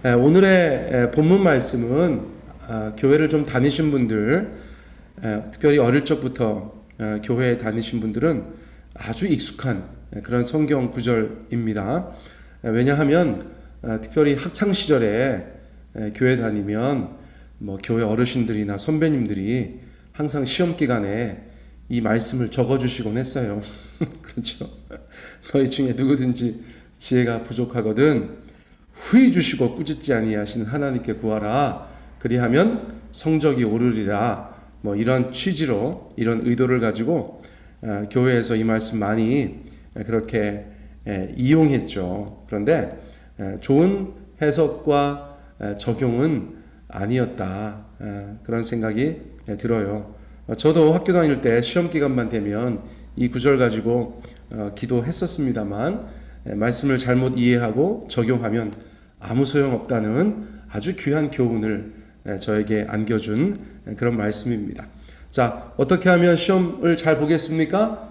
오늘의 본문 말씀은 교회를 좀 다니신 분들, 특별히 어릴 적부터 교회에 다니신 분들은 아주 익숙한 그런 성경 구절입니다. 왜냐하면 특별히 학창 시절에 교회 다니면 교회 어르신들이나 선배님들이 항상 시험 기간에 이 말씀을 적어주시곤 했어요. 그렇죠? 너희 중에 누구든지 지혜가 부족하거든 후히 주시고 꾸짖지 아니하시는 하나님께 구하라. 그리하면 성적이 오르리라. 이런 취지로, 이런 의도를 가지고 교회에서 이 말씀 많이 그렇게 이용했죠. 그런데 좋은 해석과 적용은 아니었다. 그런 생각이 들어요. 저도 학교 다닐 때 시험 기간만 되면 이 구절 가지고 기도했었습니다만 말씀을 잘못 이해하고 적용하면 아무 소용없다는 아주 귀한 교훈을 저에게 안겨준 그런 말씀입니다. 자, 어떻게 하면 시험을 잘 보겠습니까?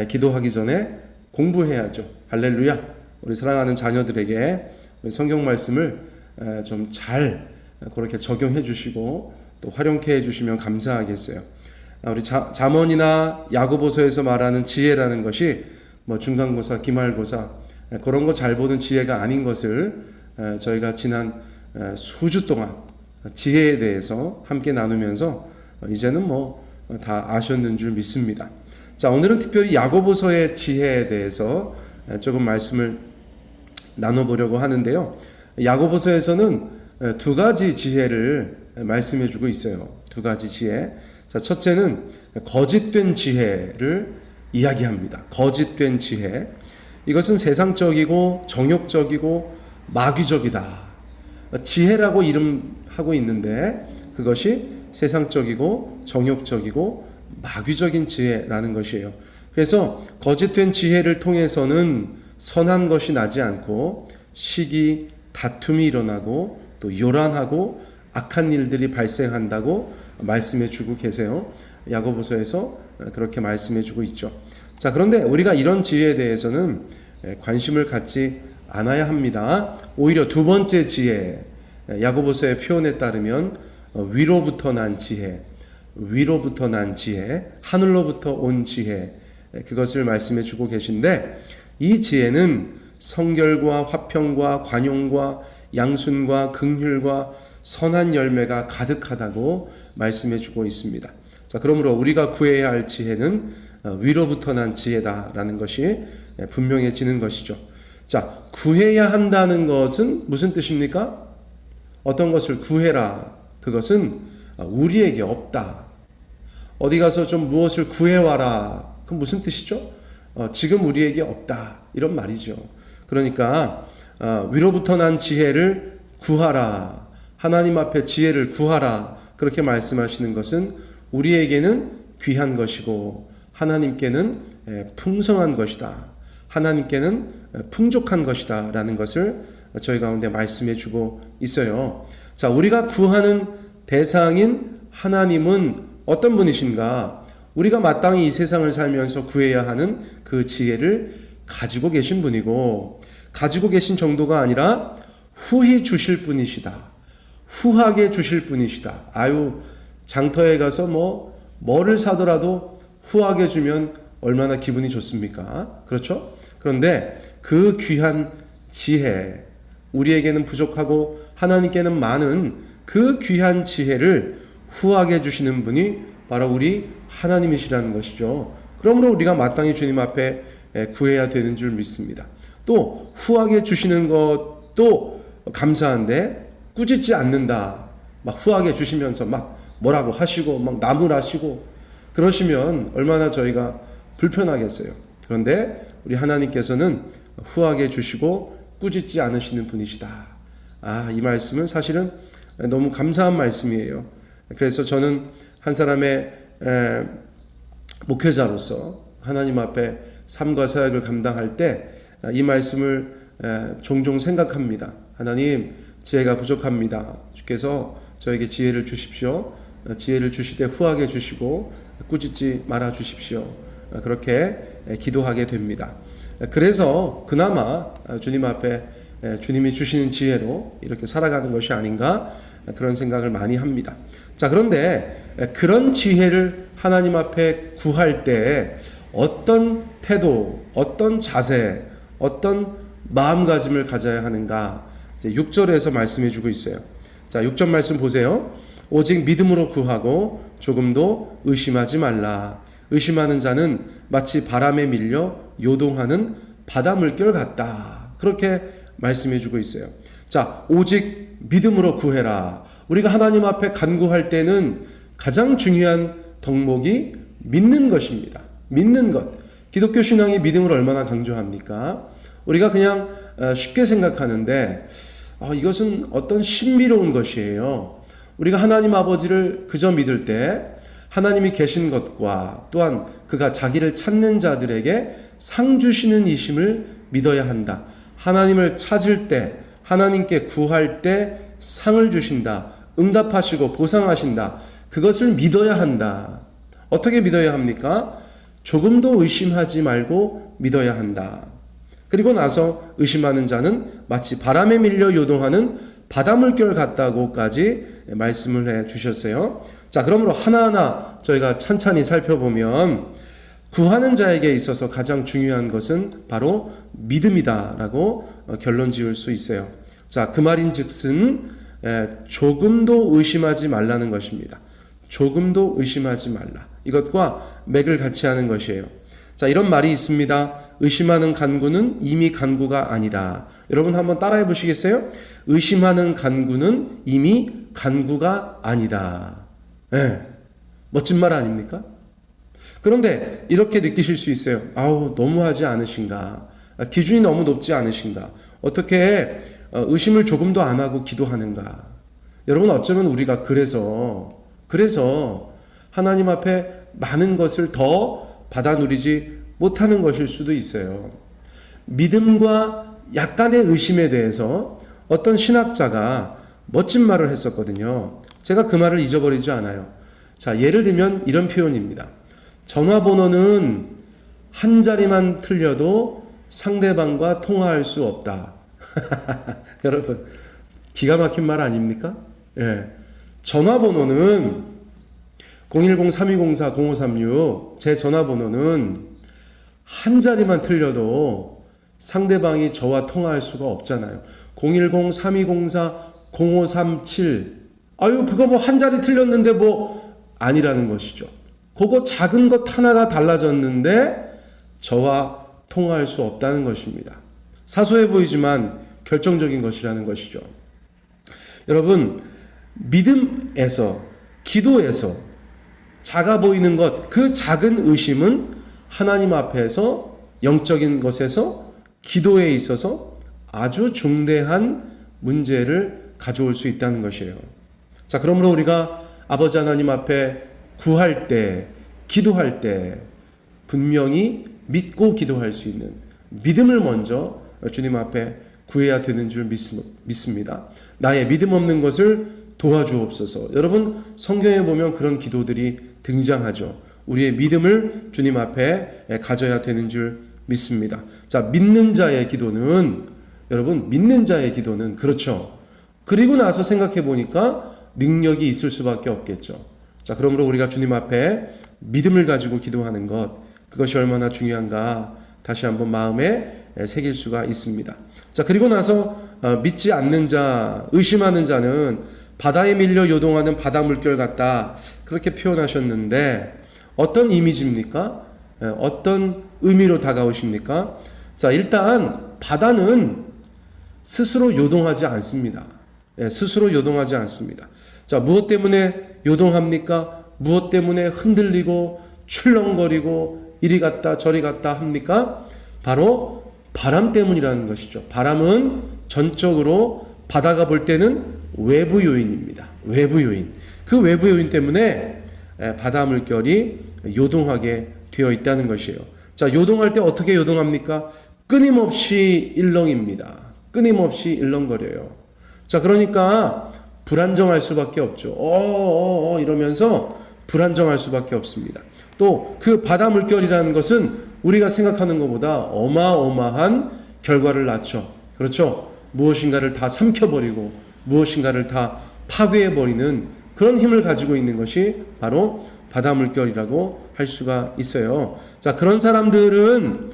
기도하기 전에 공부해야죠. 할렐루야. 우리 사랑하는 자녀들에게 성경 말씀을 좀 잘 그렇게 적용해 주시고 또 활용케 해 주시면 감사하겠어요. 우리 잠언이나 야고보서에서 말하는 지혜라는 것이 중간고사, 기말고사 그런 거 잘 보는 지혜가 아닌 것을 저희가 지난 수주 동안 지혜에 대해서 함께 나누면서 이제는 다 아셨는 줄 믿습니다. 자, 오늘은 특별히 야고보서의 지혜에 대해서 조금 말씀을 나눠보려고 하는데요. 야고보서에서는 두 가지 지혜를 말씀해 주고 있어요. 두 가지 지혜. 자, 첫째는 거짓된 지혜를 이야기합니다. 거짓된 지혜. 이것은 세상적이고 정욕적이고 마귀적이다. 지혜라고 이름하고 있는데 그것이 세상적이고 정욕적이고 마귀적인 지혜라는 것이에요. 그래서 거짓된 지혜를 통해서는 선한 것이 나지 않고 시기, 다툼이 일어나고 또 요란하고 악한 일들이 발생한다고 말씀해 주고 계세요. 야고보서에서 그렇게 말씀해 주고 있죠. 자, 그런데 우리가 이런 지혜에 대해서는 관심을 갖지 않아야 합니다. 오히려 두 번째 지혜, 야고보서의 표현에 따르면 위로부터 난 지혜, 위로부터 난 지혜, 하늘로부터 온 지혜, 그것을 말씀해 주고 계신데 이 지혜는 성결과 화평과 관용과 양순과 긍휼과 선한 열매가 가득하다고 말씀해 주고 있습니다. 자, 그러므로 우리가 구해야 할 지혜는 위로부터 난 지혜다라는 것이 분명해지는 것이죠. 자, 구해야 한다는 것은 무슨 뜻입니까? 어떤 것을 구해라. 그것은 우리에게 없다. 어디 가서 좀 무엇을 구해와라. 그건 무슨 뜻이죠? 지금 우리에게 없다. 이런 말이죠. 그러니까 위로부터 난 지혜를 구하라. 하나님 앞에 지혜를 구하라. 그렇게 말씀하시는 것은 우리에게는 귀한 것이고 하나님께는 풍성한 것이다. 하나님께는 풍족한 것이다 라는 것을 저희 가운데 말씀해 주고 있어요. 자, 우리가 구하는 대상인 하나님은 어떤 분이신가? 우리가 마땅히 이 세상을 살면서 구해야 하는 그 지혜를 가지고 계신 분이고 가지고 계신 정도가 아니라 후히 주실 분이시다. 후하게 주실 분이시다. 장터에 가서 뭐를 사더라도 후하게 주면 얼마나 기분이 좋습니까? 그렇죠? 그런데 그 귀한 지혜, 우리에게는 부족하고 하나님께는 많은 그 귀한 지혜를 후하게 주시는 분이 바로 우리 하나님이시라는 것이죠. 그러므로 우리가 마땅히 주님 앞에 구해야 되는 줄 믿습니다. 또 후하게 주시는 것도 감사한데 꾸짖지 않는다. 막 후하게 주시면서 막 뭐라고 하시고 막 나무라시고 그러시면 얼마나 저희가 불편하겠어요. 그런데 우리 하나님께서는 후하게 주시고 꾸짖지 않으시는 분이시다. 이 말씀은 사실은 너무 감사한 말씀이에요. 그래서 저는 한 사람의 목회자로서 하나님 앞에 삶과 사역을 감당할 때 이 말씀을 종종 생각합니다. 하나님, 지혜가 부족합니다. 주께서 저에게 지혜를 주십시오. 지혜를 주시되 후하게 주시고 꾸짖지 말아 주십시오. 그렇게 기도하게 됩니다. 그래서 그나마 주님 앞에 주님이 주시는 지혜로 이렇게 살아가는 것이 아닌가 그런 생각을 많이 합니다. 자, 그런데 그런 지혜를 하나님 앞에 구할 때 어떤 태도, 어떤 자세, 어떤 마음가짐을 가져야 하는가 6절에서 말씀해 주고 있어요. 자, 6절 말씀 보세요. 오직 믿음으로 구하고 조금도 의심하지 말라. 의심하는 자는 마치 바람에 밀려 요동하는 바다 물결 같다. 그렇게 말씀해 주고 있어요. 자, 오직 믿음으로 구해라. 우리가 하나님 앞에 간구할 때는 가장 중요한 덕목이 믿는 것입니다. 믿는 것. 기독교 신앙이 믿음을 얼마나 강조합니까? 우리가 그냥 쉽게 생각하는데 이것은 어떤 신비로운 것이에요. 우리가 하나님 아버지를 그저 믿을 때 하나님이 계신 것과 또한 그가 자기를 찾는 자들에게 상 주시는 이심을 믿어야 한다. 하나님을 찾을 때, 하나님께 구할 때 상을 주신다. 응답하시고 보상하신다. 그것을 믿어야 한다. 어떻게 믿어야 합니까? 조금도 의심하지 말고 믿어야 한다. 그리고 나서 의심하는 자는 마치 바람에 밀려 요동하는 바다 물결 같다고까지 말씀을 해 주셨어요. 자, 그러므로 하나하나 저희가 찬찬히 살펴보면 구하는 자에게 있어서 가장 중요한 것은 바로 믿음이다라고 결론 지을 수 있어요. 자, 그 말인즉슨 조금도 의심하지 말라는 것입니다. 조금도 의심하지 말라. 이것과 맥을 같이 하는 것이에요. 자, 이런 말이 있습니다. 의심하는 간구는 이미 간구가 아니다. 여러분 한번 따라해 보시겠어요? 의심하는 간구는 이미 간구가 아니다. 멋진 말 아닙니까? 그런데 이렇게 느끼실 수 있어요. 너무하지 않으신가? 기준이 너무 높지 않으신가? 어떻게 의심을 조금도 안 하고 기도하는가? 여러분, 어쩌면 우리가 그래서 하나님 앞에 많은 것을 더 받아 누리지 못하는 것일 수도 있어요. 믿음과 약간의 의심에 대해서 어떤 신학자가 멋진 말을 했었거든요. 제가 그 말을 잊어버리지 않아요. 자, 예를 들면 이런 표현입니다. 전화번호는 한 자리만 틀려도 상대방과 통화할 수 없다. 여러분, 기가 막힌 말 아닙니까? 전화번호는 010-3204-0536 제 전화번호는 한 자리만 틀려도 상대방이 저와 통화할 수가 없잖아요. 010-3204-0537 그거 뭐 한 자리 틀렸는데 아니라는 것이죠. 그거 작은 것 하나가 달라졌는데 저와 통화할 수 없다는 것입니다. 사소해 보이지만 결정적인 것이라는 것이죠. 여러분, 믿음에서, 기도에서 작아 보이는 것, 그 작은 의심은 하나님 앞에서 영적인 것에서 기도에 있어서 아주 중대한 문제를 가져올 수 있다는 것이에요. 자, 그러므로 우리가 아버지 하나님 앞에 구할 때, 기도할 때 분명히 믿고 기도할 수 있는 믿음을 먼저 주님 앞에 구해야 되는 줄 믿습니다. 나의 믿음 없는 것을 도와주옵소서. 여러분, 성경에 보면 그런 기도들이 등장하죠. 우리의 믿음을 주님 앞에 가져야 되는 줄 믿습니다. 자, 믿는 자의 기도는, 여러분, 믿는 자의 기도는 그렇죠. 그리고 나서 생각해 보니까 능력이 있을 수밖에 없겠죠. 자, 그러므로 우리가 주님 앞에 믿음을 가지고 기도하는 것, 그것이 얼마나 중요한가 다시 한번 마음에 새길 수가 있습니다. 자, 그리고 나서 믿지 않는 자, 의심하는 자는 바다에 밀려 요동하는 바다 물결 같다, 그렇게 표현하셨는데 어떤 이미지입니까? 어떤 의미로 다가오십니까? 자, 일단 바다는 스스로 요동하지 않습니다. 스스로 요동하지 않습니다. 자, 무엇 때문에 요동합니까? 무엇 때문에 흔들리고 출렁거리고 이리 갔다 저리 갔다 합니까? 바로 바람 때문이라는 것이죠. 바람은 전적으로 바다가 볼 때는 외부 요인입니다. 외부 요인. 그 외부 요인 때문에 바다 물결이 요동하게 되어 있다는 것이에요. 자, 요동할 때 어떻게 요동합니까? 끊임없이 일렁입니다. 끊임없이 일렁거려요. 자, 그러니까 불안정할 수밖에 없죠. 이러면서 불안정할 수밖에 없습니다. 또 그 바다 물결이라는 것은 우리가 생각하는 것보다 어마어마한 결과를 낳죠. 그렇죠? 무엇인가를 다 삼켜버리고 무엇인가를 다 파괴해버리는 그런 힘을 가지고 있는 것이 바로 바다 물결이라고 할 수가 있어요. 자, 그런 사람들은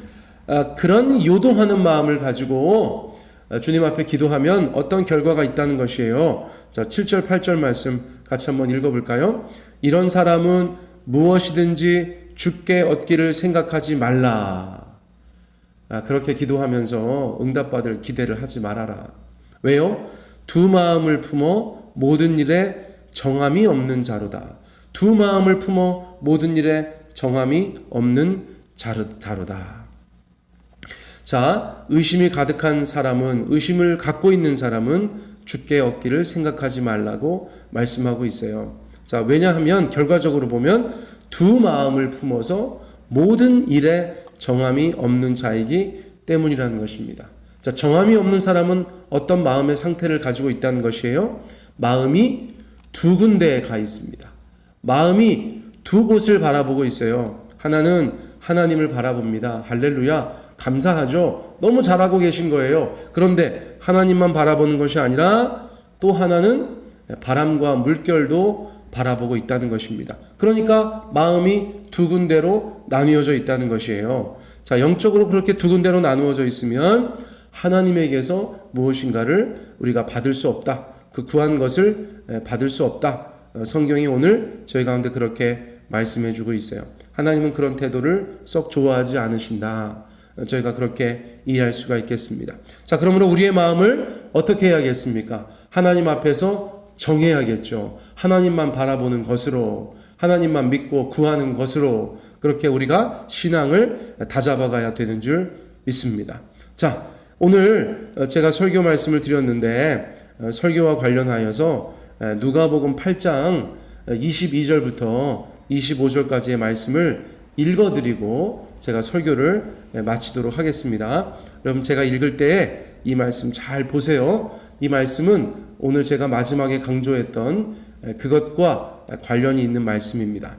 그런 요동하는 마음을 가지고 주님 앞에 기도하면 어떤 결과가 있다는 것이에요. 자, 7절 8절 말씀 같이 한번 읽어볼까요? 이런 사람은 무엇이든지 주께 얻기를 생각하지 말라. 그렇게 기도하면서 응답받을 기대를 하지 말아라. 왜요? 두 마음을 품어 모든 일에 정함이 없는 자로다. 두 마음을 품어 모든 일에 정함이 없는 자로다. 자, 의심이 가득한 사람은, 의심을 갖고 있는 사람은 주께 얻기를 생각하지 말라고 말씀하고 있어요. 자, 왜냐하면 결과적으로 보면 두 마음을 품어서 모든 일에 정함이 없는 자이기 때문이라는 것입니다. 자, 정함이 없는 사람은 어떤 마음의 상태를 가지고 있다는 것이에요? 마음이 두 군데에 가 있습니다. 마음이 두 곳을 바라보고 있어요. 하나는 하나님을 바라봅니다. 할렐루야, 감사하죠. 너무 잘하고 계신 거예요. 그런데 하나님만 바라보는 것이 아니라 또 하나는 바람과 물결도 바라보고 있다는 것입니다. 그러니까 마음이 두 군데로 나뉘어져 있다는 것이에요. 자, 영적으로 그렇게 두 군데로 나누어져 있으면 하나님에게서 무엇인가를 우리가 받을 수 없다. 그 구한 것을 받을 수 없다. 성경이 오늘 저희 가운데 그렇게 말씀해 주고 있어요. 하나님은 그런 태도를 썩 좋아하지 않으신다. 저희가 그렇게 이해할 수가 있겠습니다. 자, 그러므로 우리의 마음을 어떻게 해야겠습니까? 하나님 앞에서 정해야겠죠. 하나님만 바라보는 것으로, 하나님만 믿고 구하는 것으로 그렇게 우리가 신앙을 다잡아가야 되는 줄 믿습니다. 자, 오늘 제가 설교 말씀을 드렸는데 설교와 관련하여서 누가복음 8장 22절부터 25절까지의 말씀을 읽어드리고 제가 설교를 마치도록 하겠습니다. 여러분, 제가 읽을 때 이 말씀 잘 보세요. 이 말씀은 오늘 제가 마지막에 강조했던 그것과 관련이 있는 말씀입니다.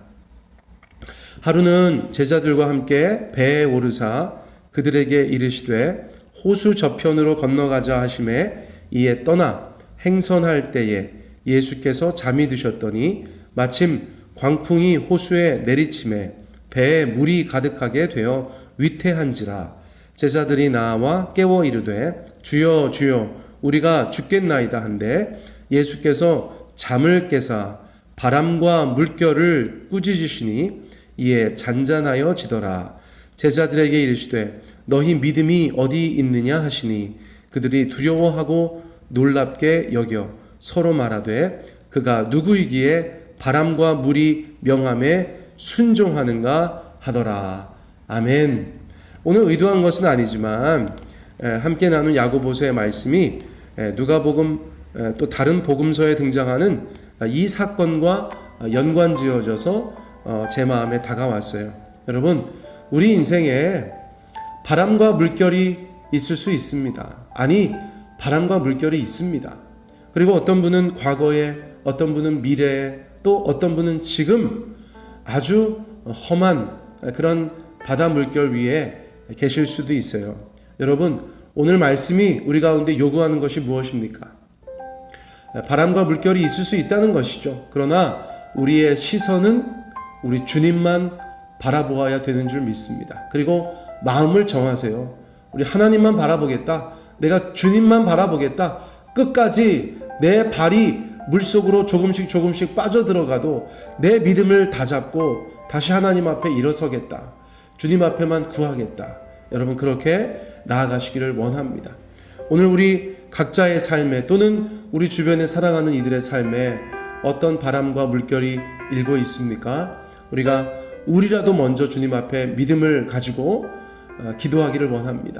하루는 제자들과 함께 배에 오르사 그들에게 이르시되 호수 저편으로 건너가자 하심에 이에 떠나 행선할 때에 예수께서 잠이 드셨더니 마침 광풍이 호수에 내리침에 배에 물이 가득하게 되어 위태한지라. 제자들이 나와 깨워 이르되 주여 주여 우리가 죽겠나이다 한데 예수께서 잠을 깨사 바람과 물결을 꾸짖으시니 이에 잔잔하여 지더라. 제자들에게 이르시되 너희 믿음이 어디 있느냐 하시니 그들이 두려워하고 놀랍게 여겨 서로 말하되 그가 누구이기에 바람과 물이 명함에 순종하는가 하더라. 아멘. 오늘 의도한 것은 아니지만 함께 나눈 야고보서의 말씀이 누가복음 또 다른 복음서에 등장하는 이 사건과 연관지어져서 제 마음에 다가왔어요. 여러분, 우리 인생에 바람과 물결이 있을 수 있습니다. 아니, 바람과 물결이 있습니다. 그리고 어떤 분은 과거에, 어떤 분은 미래에, 또 어떤 분은 지금 아주 험한 그런 바다 물결 위에 계실 수도 있어요. 여러분, 오늘 말씀이 우리 가운데 요구하는 것이 무엇입니까? 바람과 물결이 있을 수 있다는 것이죠. 그러나 우리의 시선은 우리 주님만 바라보아야 되는 줄 믿습니다. 그리고 마음을 정하세요. 우리 하나님만 바라보겠다. 내가 주님만 바라보겠다. 끝까지 내 발이 물속으로 조금씩 빠져들어가도 내 믿음을 다잡고 다시 하나님 앞에 일어서겠다. 주님 앞에만 구하겠다. 여러분, 그렇게 나아가시기를 원합니다. 오늘 우리 각자의 삶에 또는 우리 주변에 사랑하는 이들의 삶에 어떤 바람과 물결이 일고 있습니까? 우리라도 먼저 주님 앞에 믿음을 가지고 기도하기를 원합니다.